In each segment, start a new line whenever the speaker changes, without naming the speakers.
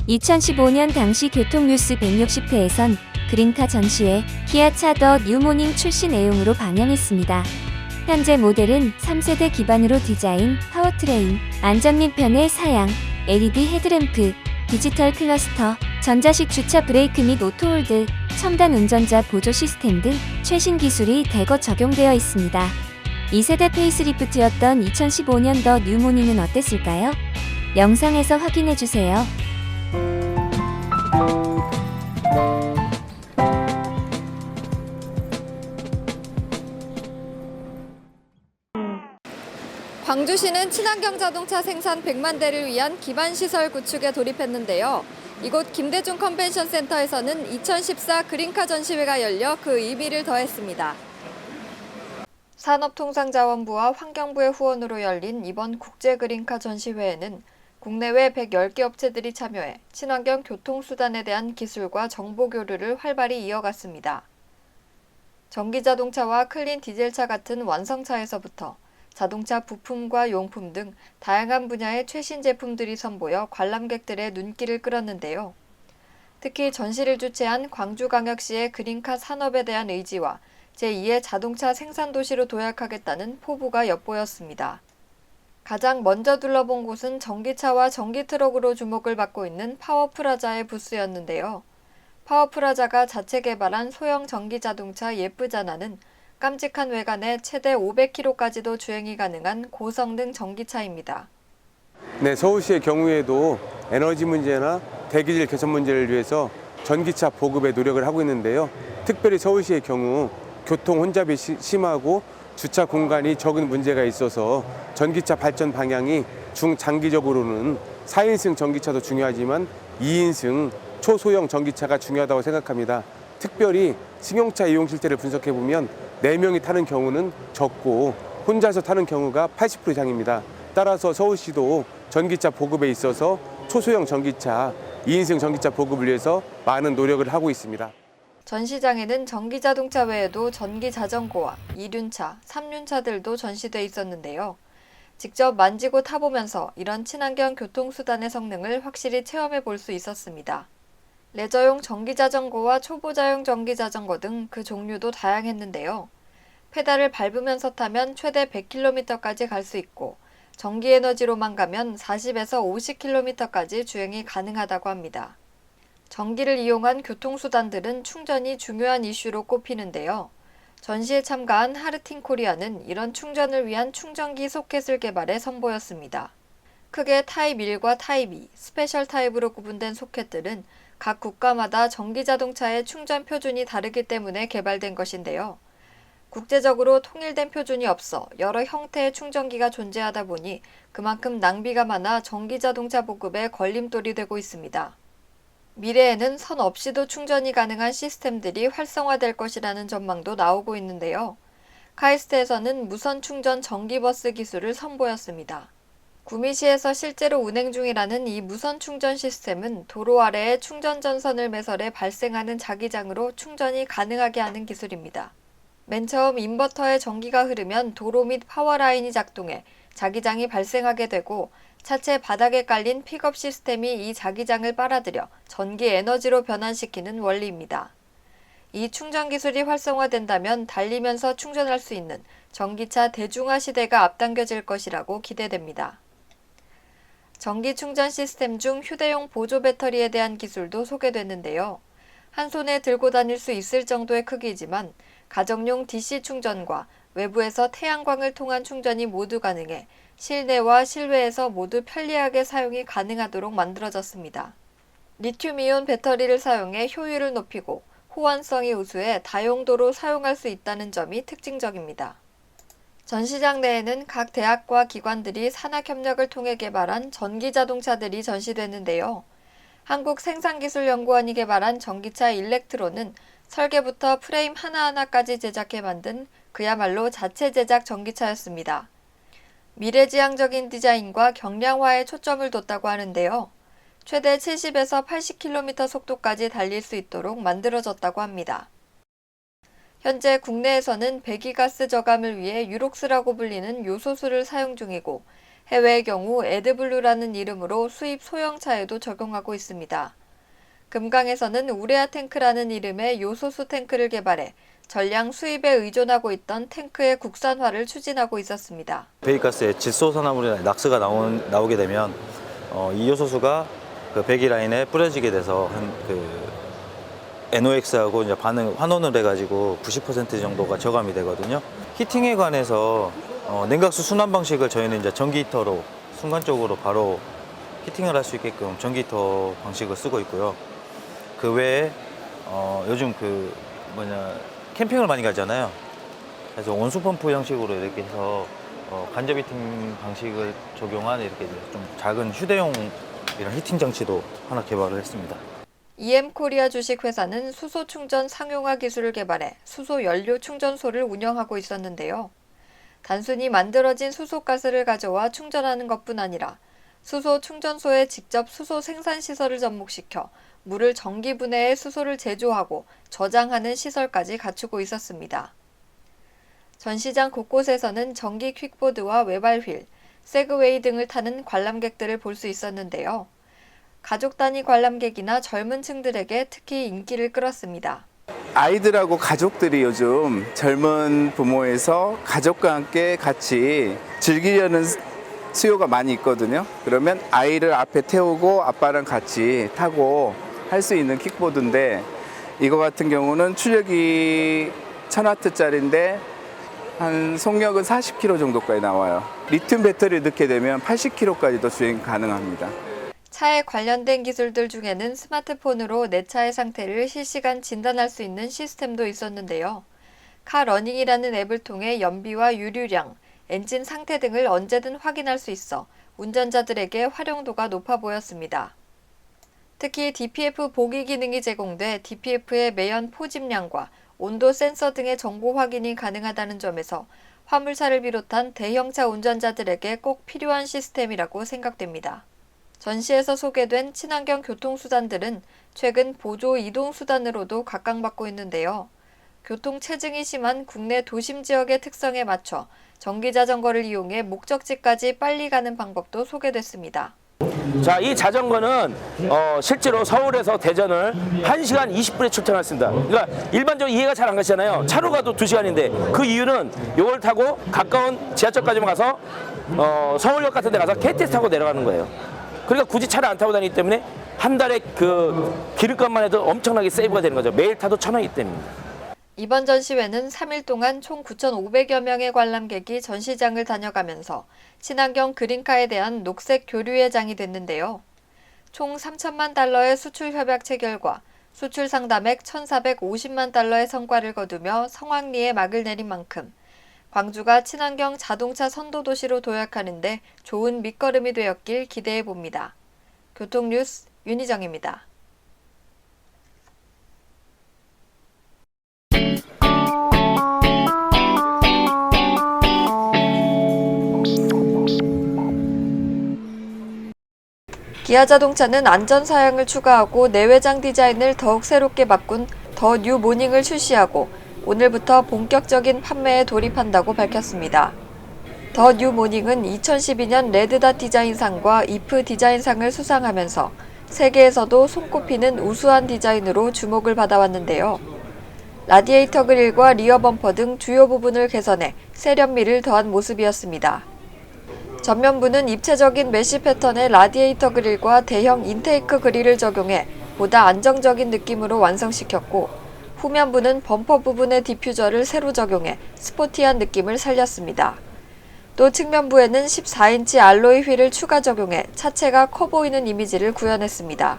2015년 당시 교통뉴스 160회에선 그린카 전시회 기아차 더 뉴모닝 출시 내용으로 방영했습니다. 현재 모델은 3세대 기반으로 디자인, 파워트레인, 안전 및 편의 사양, LED 헤드램프, 디지털 클러스터, 전자식 주차 브레이크 및 오토홀드, 첨단 운전자 보조 시스템 등 최신 기술이 대거 적용되어 있습니다. 2세대 페이스리프트였던 2015년 더 뉴모닝은 어땠을까요? 영상에서 확인해주세요.
광주시는 친환경 자동차 생산 100만 대를 위한 기반시설 구축에 돌입했는데요. 이곳 김대중 컨벤션 센터에서는 2014 그린카 전시회가 열려 그 의미를 더했습니다. 산업통상자원부와 환경부의 후원으로 열린 이번 국제 그린카 전시회에는 국내외 110개 업체들이 참여해 친환경 교통수단에 대한 기술과 정보 교류를 활발히 이어갔습니다. 전기자동차와 클린 디젤차 같은 완성차에서부터 자동차 부품과 용품 등 다양한 분야의 최신 제품들이 선보여 관람객들의 눈길을 끌었는데요. 특히 전시를 주최한 광주광역시의 그린카 산업에 대한 의지와 제2의 자동차 생산도시로 도약하겠다는 포부가 엿보였습니다. 가장 먼저 둘러본 곳은 전기차와 전기트럭으로 주목을 받고 있는 파워프라자의 부스였는데요. 파워프라자가 자체 개발한 소형 전기자동차 예쁘자나는 깜찍한 외관에 최대 500km까지도 주행이 가능한 고성능 전기차입니다.
네, 서울시의 경우에도 에너지 문제나 대기질 개선 문제를 위해서 전기차 보급에 노력을 하고 있는데요. 특별히 서울시의 경우 교통 혼잡이 심하고 주차 공간이 적은 문제가 있어서 전기차 발전 방향이 중장기적으로는 4인승 전기차도 중요하지만 2인승 초소형 전기차가 중요하다고 생각합니다. 특별히 승용차 이용 실태를 분석해 보면 4명이 타는 경우는 적고 혼자서 타는 경우가 80% 이상입니다. 따라서 서울시도 전기차 보급에 있어서 초소형 전기차, 2인승 전기차 보급을 위해서 많은 노력을 하고 있습니다.
전시장에는 전기자동차 외에도 전기자전거와 2륜차, 3륜차들도 전시돼 있었는데요. 직접 만지고 타보면서 이런 친환경 교통수단의 성능을 확실히 체험해 볼 수 있었습니다. 레저용 전기자전거와 초보자용 전기자전거 등 그 종류도 다양했는데요. 페달을 밟으면서 타면 최대 100km까지 갈 수 있고 전기에너지로만 가면 40에서 50km까지 주행이 가능하다고 합니다. 전기를 이용한 교통수단들은 충전이 중요한 이슈로 꼽히는데요. 전시에 참가한 하르틴 코리아는 이런 충전을 위한 충전기 소켓을 개발해 선보였습니다. 크게 타입 1과 타입 2, 스페셜 타입으로 구분된 소켓들은 각 국가마다 전기자동차의 충전 표준이 다르기 때문에 개발된 것인데요. 국제적으로 통일된 표준이 없어 여러 형태의 충전기가 존재하다 보니 그만큼 낭비가 많아 전기자동차 보급에 걸림돌이 되고 있습니다. 미래에는 선 없이도 충전이 가능한 시스템들이 활성화될 것이라는 전망도 나오고 있는데요. 카이스트에서는 무선 충전 전기버스 기술을 선보였습니다. 구미시에서 실제로 운행 중이라는 이 무선 충전 시스템은 도로 아래에 충전 전선을 매설해 발생하는 자기장으로 충전이 가능하게 하는 기술입니다. 맨 처음 인버터에 전기가 흐르면 도로 및 파워라인이 작동해 자기장이 발생하게 되고 차체 바닥에 깔린 픽업 시스템이 이 자기장을 빨아들여 전기 에너지로 변환시키는 원리입니다. 이 충전 기술이 활성화된다면 달리면서 충전할 수 있는 전기차 대중화 시대가 앞당겨질 것이라고 기대됩니다. 전기 충전 시스템 중 휴대용 보조 배터리에 대한 기술도 소개됐는데요. 한 손에 들고 다닐 수 있을 정도의 크기이지만 가정용 DC 충전과 외부에서 태양광을 통한 충전이 모두 가능해 실내와 실외에서 모두 편리하게 사용이 가능하도록 만들어졌습니다. 리튬이온 배터리를 사용해 효율을 높이고 호환성이 우수해 다용도로 사용할 수 있다는 점이 특징적입니다. 전시장 내에는 각 대학과 기관들이 산학협력을 통해 개발한 전기자동차들이 전시됐는데요. 한국생산기술연구원이 개발한 전기차 일렉트로는 설계부터 프레임 하나하나까지 제작해 만든 그야말로 자체 제작 전기차였습니다. 미래지향적인 디자인과 경량화에 초점을 뒀다고 하는데요. 최대 70에서 80km 속도까지 달릴 수 있도록 만들어졌다고 합니다. 현재 국내에서는 배기가스 저감을 위해 유록스라고 불리는 요소수를 사용 중이고 해외의 경우 에드블루라는 이름으로 수입 소형차에도 적용하고 있습니다. 금강에서는 우레아 탱크라는 이름의 요소수 탱크를 개발해 전량 수입에 의존하고 있던 탱크의 국산화를 추진하고 있었습니다.
배기가스에 질소산화물이나 낙스가 나오게 되면 이 요소수가 그 배기 라인에 뿌려지게 돼서 NOx하고 이제 환원을 해가지고 90% 정도가 저감이 되거든요. 히팅에 관해서 냉각수 순환 방식을 저희는 이제 전기 히터로 순간적으로 바로 히팅을 할 수 있게끔 전기 히터 방식을 쓰고 있고요. 그 외에 요즘 캠핑을 많이 가잖아요. 그래서 온수 펌프 형식으로 이렇게 해서 간접 히팅 방식을 적용한 이렇게 좀 작은 휴대용 이런 히팅 장치도 하나 개발을 했습니다.
EM코리아 주식회사는 수소 충전 상용화 기술을 개발해 수소 연료 충전소를 운영하고 있었는데요. 단순히 만들어진 수소가스를 가져와 충전하는 것뿐 아니라 수소 충전소에 직접 수소 생산 시설을 접목시켜 물을 전기 분해해 수소를 제조하고 저장하는 시설까지 갖추고 있었습니다. 전시장 곳곳에서는 전기 퀵보드와 외발휠, 세그웨이 등을 타는 관람객들을 볼 수 있었는데요. 가족 단위 관람객이나 젊은 층들에게 특히 인기를 끌었습니다.
아이들하고 가족들이 요즘 젊은 부모에서 가족과 함께 같이 즐기려는 수요가 많이 있거든요. 그러면 아이를 앞에 태우고 아빠랑 같이 타고 할 수 있는 킥보드인데, 이거 같은 경우는 출력이 1000W짜리인데 한 속력은 40km 정도까지 나와요. 리튬 배터리를 넣게 되면 80km까지도 주행 가능합니다.
차에 관련된 기술들 중에는 스마트폰으로 내 차의 상태를 실시간 진단할 수 있는 시스템도 있었는데요. 카러닝이라는 앱을 통해 연비와 유류량, 엔진 상태 등을 언제든 확인할 수 있어 운전자들에게 활용도가 높아 보였습니다. 특히 DPF 보기 기능이 제공돼 DPF의 매연 포집량과 온도 센서 등의 정보 확인이 가능하다는 점에서 화물차를 비롯한 대형차 운전자들에게 꼭 필요한 시스템이라고 생각됩니다. 전시에서 소개된 친환경 교통수단들은 최근 보조 이동수단으로도 각광받고 있는데요. 교통체증이 심한 국내 도심 지역의 특성에 맞춰 전기자전거를 이용해 목적지까지 빨리 가는 방법도 소개됐습니다.
자, 이 자전거는 실제로 서울에서 대전을 1시간 20분에 출퇴근할 수 있습니다. 그러니까 일반적으로 이해가 잘 안 가시잖아요. 차로 가도 2시간인데 그 이유는 이걸 타고 가까운 지하철까지만 가서 서울역 같은 데 가서 KTX 타고 내려가는 거예요. 그러니까 굳이 차를 안 타고 다니기 때문에 한 달에 그 기름값만 해도 엄청나게 세이브가 되는 거죠. 매일 타도 1,000원이기 때문입니다.
이번 전시회는 3일 동안 총 9,500여 명의 관람객이 전시장을 다녀가면서 친환경 그린카에 대한 녹색 교류의 장이 됐는데요. 총 3천만 달러의 수출 협약 체결과 수출 상담액 1,450만 달러의 성과를 거두며 성황리에 막을 내린 만큼 광주가 친환경 자동차 선도 도시로 도약하는 데 좋은 밑거름이 되었길 기대해 봅니다. 교통뉴스 윤희정입니다. 기아자동차는 안전사양을 추가하고 내외장 디자인을 더욱 새롭게 바꾼 더 뉴 모닝을 출시하고 오늘부터 본격적인 판매에 돌입한다고 밝혔습니다. 더 뉴 모닝은 2012년 레드닷 디자인상과 이프 디자인상을 수상하면서 세계에서도 손꼽히는 우수한 디자인으로 주목을 받아왔는데요. 라디에이터 그릴과 리어 범퍼 등 주요 부분을 개선해 세련미를 더한 모습이었습니다. 전면부는 입체적인 메쉬 패턴의 라디에이터 그릴과 대형 인테이크 그릴을 적용해 보다 안정적인 느낌으로 완성시켰고, 후면부는 범퍼 부분의 디퓨저를 새로 적용해 스포티한 느낌을 살렸습니다. 또 측면부에는 14인치 알로이 휠을 추가 적용해 차체가 커 보이는 이미지를 구현했습니다.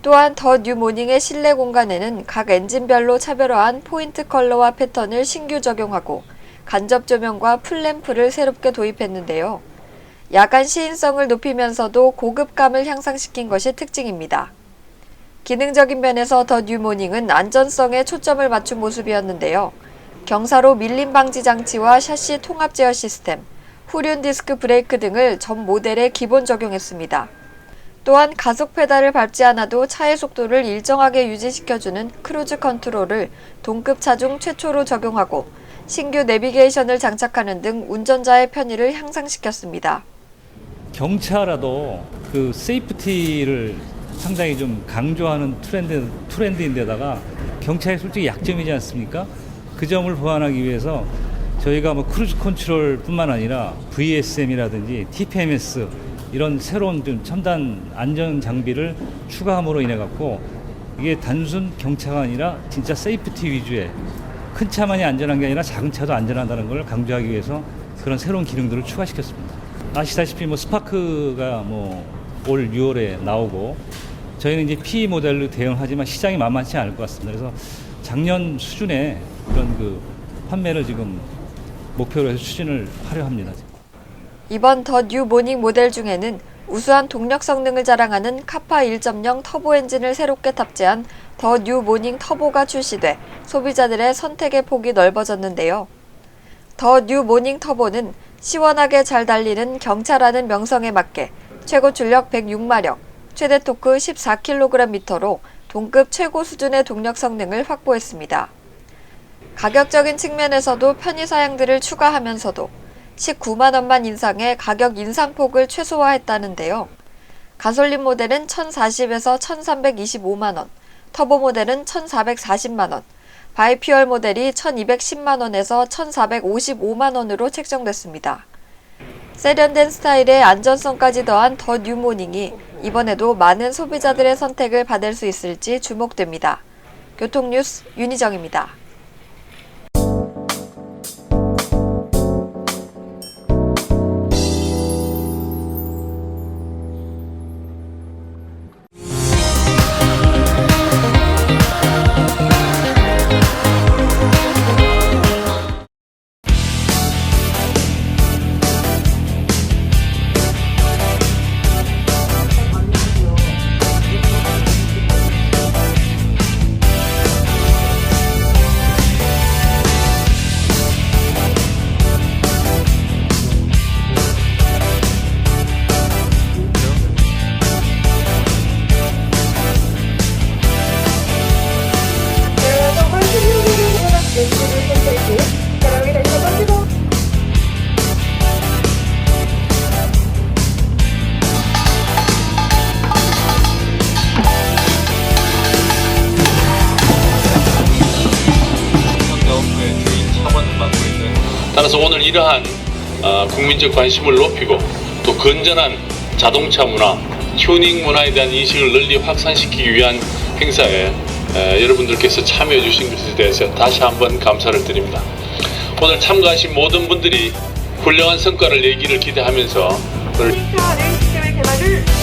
또한 더 뉴 모닝의 실내 공간에는 각 엔진별로 차별화한 포인트 컬러와 패턴을 신규 적용하고 간접 조명과 풀램프를 새롭게 도입했는데요. 야간 시인성을 높이면서도 고급감을 향상시킨 것이 특징입니다. 기능적인 면에서 더 뉴 모닝은 안전성에 초점을 맞춘 모습이었는데요. 경사로 밀림 방지 장치와 샤시 통합 제어 시스템, 후륜 디스크 브레이크 등을 전 모델에 기본 적용했습니다. 또한 가속 페달을 밟지 않아도 차의 속도를 일정하게 유지시켜주는 크루즈 컨트롤을 동급 차 중 최초로 적용하고 신규 내비게이션을 장착하는 등 운전자의 편의를 향상시켰습니다.
경차라도 그 세이프티를 상당히 좀 강조하는 트렌드인데다가 경차의 솔직히 약점이지 않습니까? 그 점을 보완하기 위해서 저희가 뭐 크루즈 컨트롤뿐만 아니라 VSM이라든지 TPMS 이런 새로운 좀 첨단 안전 장비를 추가함으로 인해 갖고 이게 단순 경차가 아니라 진짜 세이프티 위주의 큰 차만이 안전한 게 아니라 작은 차도 안전하다는 걸 강조하기 위해서 그런 새로운 기능들을 추가시켰습니다. 아시다시피 뭐 스파크가 뭐 올 6월에 나오고 저희는 이제 P 모델로 대응하지만 시장이 만만치 않을 것 같습니다. 그래서 작년 수준의 그런 그 판매를 지금 목표로 해서 추진을 하려 합니다.
이번 더 뉴 모닝 모델 중에는 우수한 동력 성능을 자랑하는 카파 1.0 터보 엔진을 새롭게 탑재한 더 뉴 모닝 터보가 출시돼 소비자들의 선택의 폭이 넓어졌는데요. 더 뉴 모닝 터보는 시원하게 잘 달리는 경차라는 명성에 맞게 최고 출력 106마력, 최대 토크 14kgm로 동급 최고 수준의 동력 성능을 확보했습니다. 가격적인 측면에서도 편의 사양들을 추가하면서도 19만 원만 인상해 가격 인상폭을 최소화했다는데요. 가솔린 모델은 1,040에서 1,325만 원, 터보 모델은 1,440만 원, 바이퓨얼 모델이 1,210만 원에서 1,455만 원으로 책정됐습니다. 세련된 스타일의 안전성까지 더한 더 뉴모닝이 이번에도 많은 소비자들의 선택을 받을 수 있을지 주목됩니다. 교통뉴스 윤희정입니다.
따라서 오늘 이러한 국민적 관심을 높이고 또 건전한 자동차 문화, 튜닝 문화에 대한 인식을 널리 확산시키기 위한 행사에 여러분들께서 참여해 주신 것에 대해서 다시 한번 감사를 드립니다. 오늘 참가하신 모든 분들이 훌륭한 성과를 내기를 기대하면서
시스템의 개발을